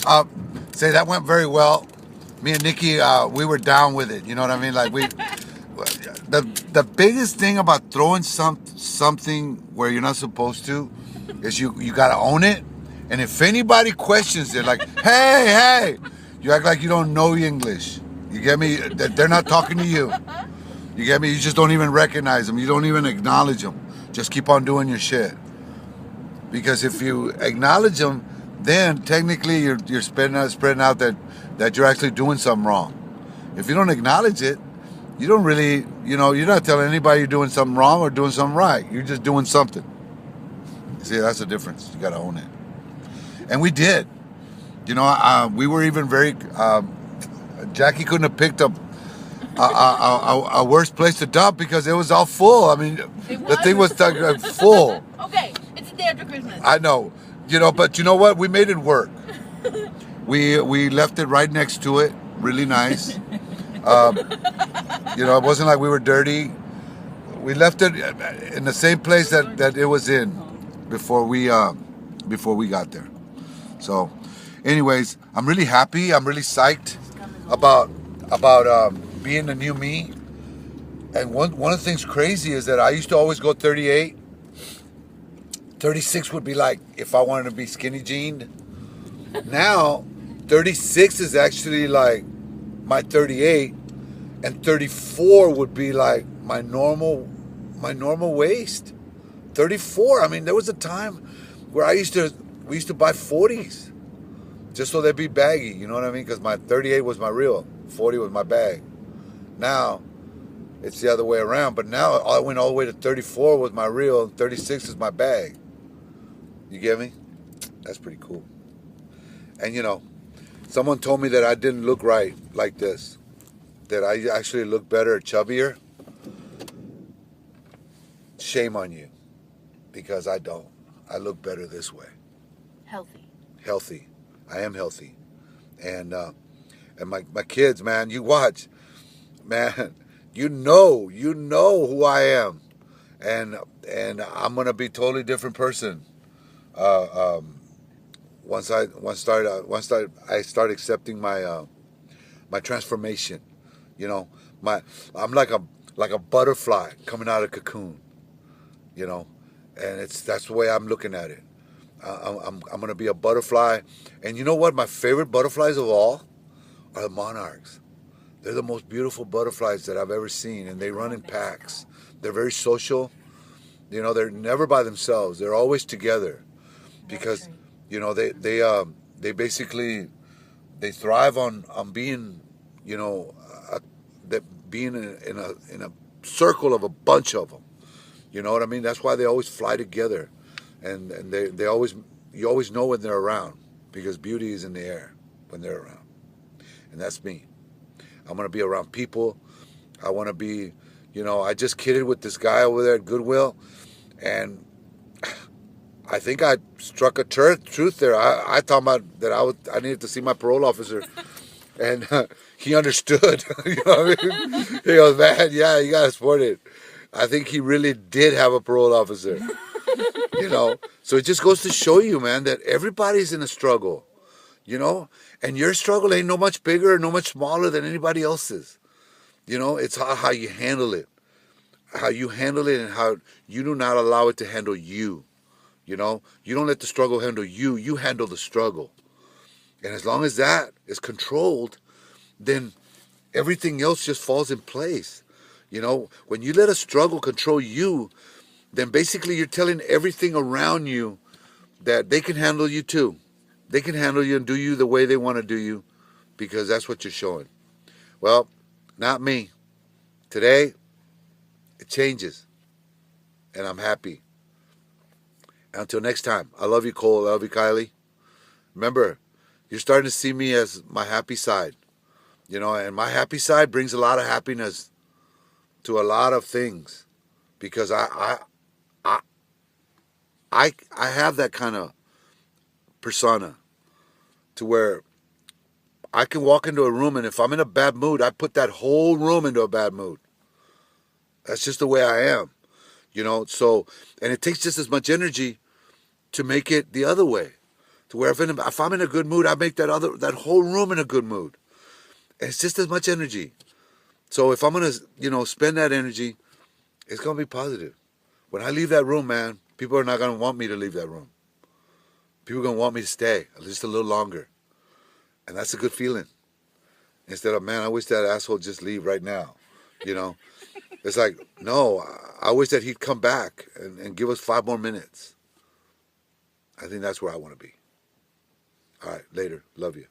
Uh, say that went very well. Me and Nikki, we were down with it. You know what I mean? Like the biggest thing about throwing something where you're not supposed to is you gotta own it. And if anybody questions it, like, hey, you act like you don't know English. You get me? They're not talking to you. You get me? You just don't even recognize them. You don't even acknowledge them. Just keep on doing your shit. Because if you acknowledge them, then technically you're spreading out that you're actually doing something wrong. If you don't acknowledge it, you don't really, you're not telling anybody you're doing something wrong or doing something right. You're just doing something. See, that's the difference. You got to own it. And we did. We were even very. Jackie couldn't have picked up a worse place to dump because it was all full. I mean, the thing was full. Okay, it's the day after Christmas. I know, but you know what? We made it work. We left it right next to it, really nice. It wasn't like we were dirty. We left it in the same place that it was in before we got there. So, anyways, I'm really happy. I'm really psyched about being the new me. And one of the things crazy is that I used to always go 38. 36 would be like if I wanted to be skinny jeaned. Now, 36 is actually like my 38, and 34 would be like my normal waist. 34. I mean, there was a time where we used to buy 40s just so they'd be baggy. You know what I mean? Because my 38 was my real, 40 was my bag. Now it's the other way around. But now I went all the way to 34 was my real, and 36 is my bag. You get me? That's pretty cool. And someone told me that I didn't look right like this, that I actually look better, chubbier. Shame on you, because I don't. I look better this way. Healthy. I am healthy. And my kids, man, you watch. Man, you know who I am. And I'm going to be a totally different person. Once I start accepting my transformation, I'm like a butterfly coming out of a cocoon, and that's the way I'm looking at it. I'm gonna be a butterfly, and you know what? My favorite butterflies of all are the monarchs. They're the most beautiful butterflies that I've ever seen, and they run in packs. They're very social. They're never by themselves. They're always together, because they basically they thrive on being being in a circle of a bunch of them. You know what I mean? That's why they always fly together, and they always, you always know when they're around, because beauty is in the air when they're around, and that's me. I'm gonna be around people. I want to be, I just kidded with this guy over there at Goodwill, and I think I struck a truth there. I thought about that I needed to see my parole officer, and he understood. You know what I mean? He goes, man, yeah, you gotta support it. I think he really did have a parole officer. So it just goes to show you, man, that everybody's in a struggle, and your struggle ain't no much bigger or no much smaller than anybody else's. It's how you handle it, and how you do not allow it to handle you. You don't let the struggle handle you. You handle the struggle. And as long as that is controlled, then everything else just falls in place. When you let a struggle control you, then basically you're telling everything around you that they can handle you too. They can handle you and do you the way they want to do you, because that's what you're showing. Well, not me. Today, it changes. And I'm happy. Until next time, I love you, Cole. I love you, Kylie. Remember, you're starting to see me as my happy side. And my happy side brings a lot of happiness to a lot of things, because I have that kind of persona to where I can walk into a room, and if I'm in a bad mood, I put that whole room into a bad mood. That's just the way I am. So, and it takes just as much energy to make it the other way. To where if I'm in a good mood, I make that whole room in a good mood. And it's just as much energy. So if I'm gonna, spend that energy, it's gonna be positive. When I leave that room, man, people are not gonna want me to leave that room. People are gonna want me to stay just a little longer, and that's a good feeling. Instead of, man, I wish that asshole just leave right now. You know, it's like, no, I wish that he'd come back and give us 5 more minutes. I think that's where I want to be. All right, later. Love you.